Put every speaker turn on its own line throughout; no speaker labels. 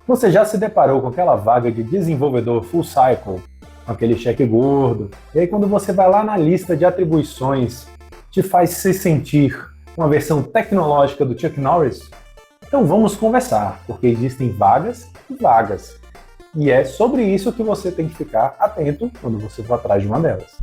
Você já se deparou com aquela vaga de desenvolvedor full cycle, com aquele cheque gordo, e aí quando você vai lá na lista de atribuições, te faz se sentir uma versão tecnológica do Chuck Norris? Então vamos conversar, porque existem vagas e vagas. E é sobre isso que você tem que ficar atento quando você for atrás de uma delas.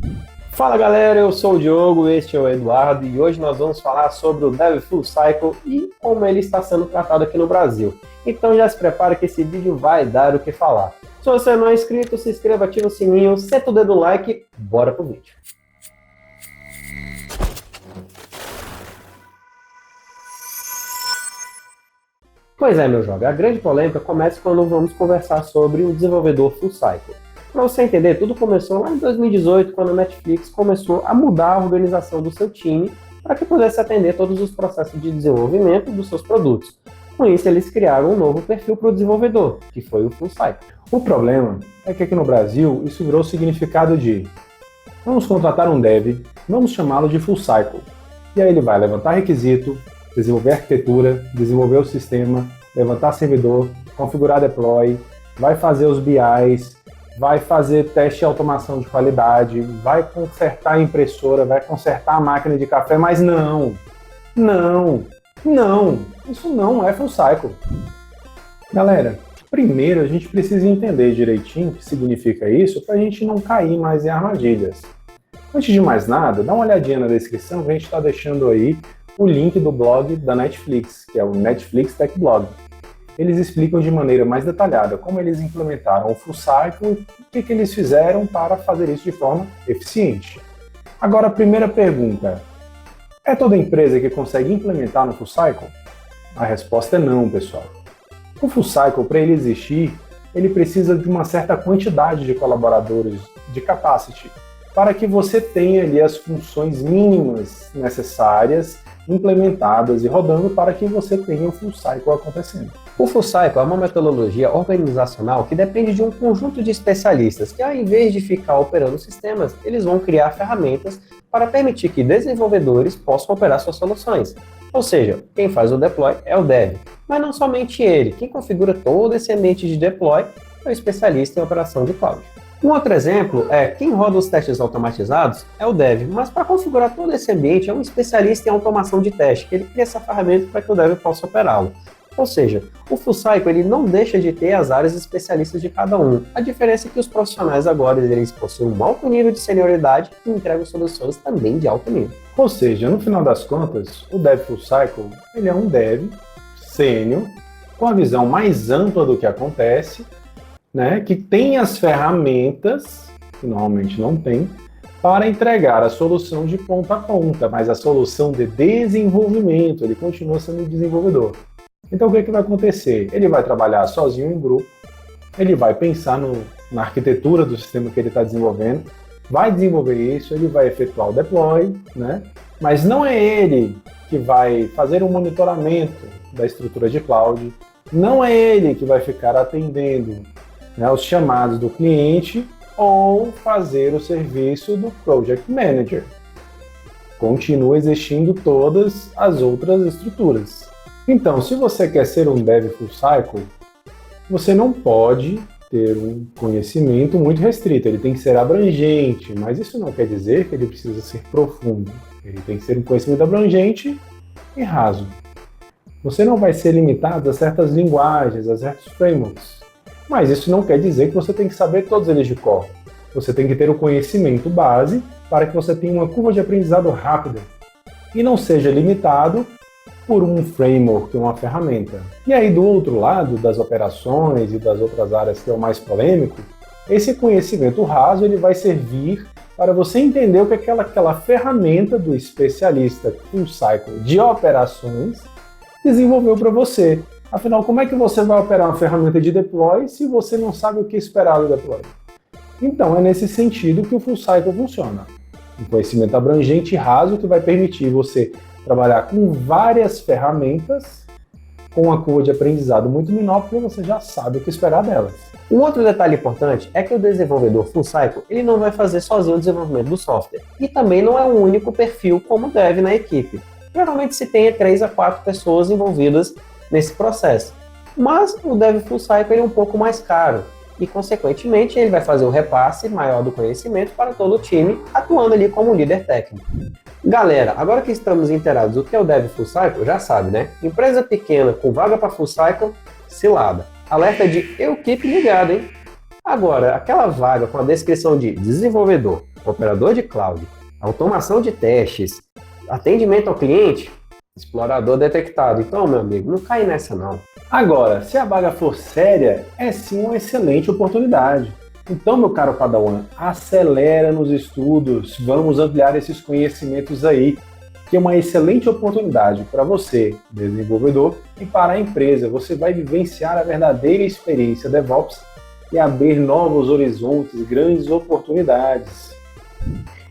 Fala galera, eu sou o Diogo, este é o Eduardo e hoje nós vamos falar sobre o Dev Full Cycle e como ele está sendo tratado aqui no Brasil. Então já se prepara que esse vídeo vai dar o que falar. Se você não é inscrito, se inscreva, ativa o sininho, senta o dedo no like, bora pro vídeo. Pois é, meu jovem, a grande polêmica começa quando vamos conversar sobre o desenvolvedor Full Cycle. Para você entender, tudo começou lá em 2018, quando a Netflix começou a mudar a organização do seu time para que pudesse atender todos os processos de desenvolvimento dos seus produtos. Com isso, eles criaram um novo perfil para o desenvolvedor, que foi o Full Cycle.
O problema é que aqui no Brasil isso virou o significado de vamos contratar um dev, vamos chamá-lo de Full Cycle. E aí ele vai levantar requisito, desenvolver arquitetura, desenvolver o sistema, levantar servidor, configurar deploy, vai fazer os BIs, vai fazer teste e automação de qualidade, vai consertar a impressora, vai consertar a máquina de café, mas não, isso não é Full Cycle. Galera, primeiro a gente precisa entender direitinho o que significa isso para a gente não cair mais em armadilhas. Antes de mais nada, dá uma olhadinha na descrição que a gente está deixando aí o link do blog da Netflix, que é o Netflix Tech Blog. Eles explicam de maneira mais detalhada como eles implementaram o Full Cycle e o que eles fizeram para fazer isso de forma eficiente. Agora, a primeira pergunta, é toda empresa que consegue implementar no Full Cycle? A resposta é não, pessoal. O Full Cycle, para ele existir, ele precisa de uma certa quantidade de colaboradores de capacity, para que você tenha ali as funções mínimas necessárias implementadas e rodando para que você tenha o Full Cycle acontecendo.
O Full Cycle é uma metodologia organizacional que depende de um conjunto de especialistas que, ao invés de ficar operando sistemas, eles vão criar ferramentas para permitir que desenvolvedores possam operar suas soluções. Ou seja, quem faz o deploy é o dev, mas não somente ele. Quem configura todo esse ambiente de deploy é o especialista em operação de cloud. Um outro exemplo é quem roda os testes automatizados é o dev, mas para configurar todo esse ambiente é um especialista em automação de teste, que ele cria essa ferramenta para que o dev possa operá-lo. Ou seja, o Full Cycle ele não deixa de ter as áreas especialistas de cada um. A diferença é que os profissionais agora eles possuem um alto nível de senioridade e entregam soluções também de alto nível.
Ou seja, no final das contas, o Dev Full Cycle ele é um dev sênior com a visão mais ampla do que acontece, né, que tem as ferramentas, que normalmente não tem, para entregar a solução de ponta a ponta, mas a solução de desenvolvimento, ele continua sendo desenvolvedor. Então o que vai acontecer? Ele vai trabalhar sozinho em grupo, ele vai pensar na arquitetura do sistema que ele está desenvolvendo, vai desenvolver isso, ele vai efetuar o deploy, né? Mas não é ele que vai fazer um monitoramento da estrutura de cloud, não é ele que vai ficar atendendo, né, os chamados do cliente ou fazer o serviço do Project Manager. Continua existindo todas as outras estruturas. Então, se você quer ser um Dev Full Cycle, você não pode ter um conhecimento muito restrito, ele tem que ser abrangente, mas isso não quer dizer que ele precisa ser profundo. Ele tem que ser um conhecimento abrangente e raso. Você não vai ser limitado a certas linguagens, a certos frameworks, mas isso não quer dizer que você tem que saber todos eles de cor. Você tem que ter o conhecimento base para que você tenha uma curva de aprendizado rápida e não seja limitado por um framework, uma ferramenta. E aí, do outro lado, das operações e das outras áreas que é o mais polêmico, esse conhecimento raso ele vai servir para você entender o que aquela ferramenta do especialista Full Cycle de operações desenvolveu para você. Afinal, como é que você vai operar uma ferramenta de deploy se você não sabe o que esperar do deploy? Então, é nesse sentido que o Full Cycle funciona. Um conhecimento abrangente e raso que vai permitir você trabalhar com várias ferramentas com uma curva de aprendizado muito menor, porque você já sabe o que esperar delas.
Um outro detalhe importante é que o desenvolvedor Full Cycle ele não vai fazer sozinho o desenvolvimento do software. E também não é um único perfil como dev na equipe. Geralmente se tem 3 a 4 pessoas envolvidas nesse processo. Mas o Dev Full Cycle ele é um pouco mais caro e, consequentemente, ele vai fazer um repasse maior do conhecimento para todo o time, atuando ali como líder técnico. Galera, agora que estamos inteirados do que é o Dev Full Cycle, já sabe, né? Empresa pequena com vaga para Full Cycle, cilada. Alerta de eu keep ligado, hein? Agora, aquela vaga com a descrição de desenvolvedor, operador de cloud, automação de testes, atendimento ao cliente, explorador detectado. Então, meu amigo, não cai nessa não.
Agora, se a vaga for séria, é sim uma excelente oportunidade. Então, meu caro Padawan, acelera nos estudos, vamos ampliar esses conhecimentos aí, que é uma excelente oportunidade para você, desenvolvedor, e para a empresa. Você vai vivenciar a verdadeira experiência DevOps e abrir novos horizontes, grandes oportunidades.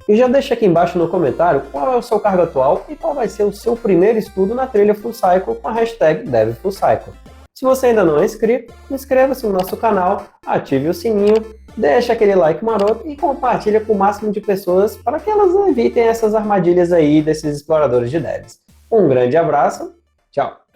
E já deixa aqui embaixo no comentário qual é o seu cargo atual e qual vai ser o seu primeiro estudo na trilha Full Cycle com a hashtag DevFullCycle. Se você ainda não é inscrito, inscreva-se no nosso canal, ative o sininho, deixa aquele like maroto e compartilha com o máximo de pessoas para que elas evitem essas armadilhas aí desses exploradores de devs. Um grande abraço, tchau!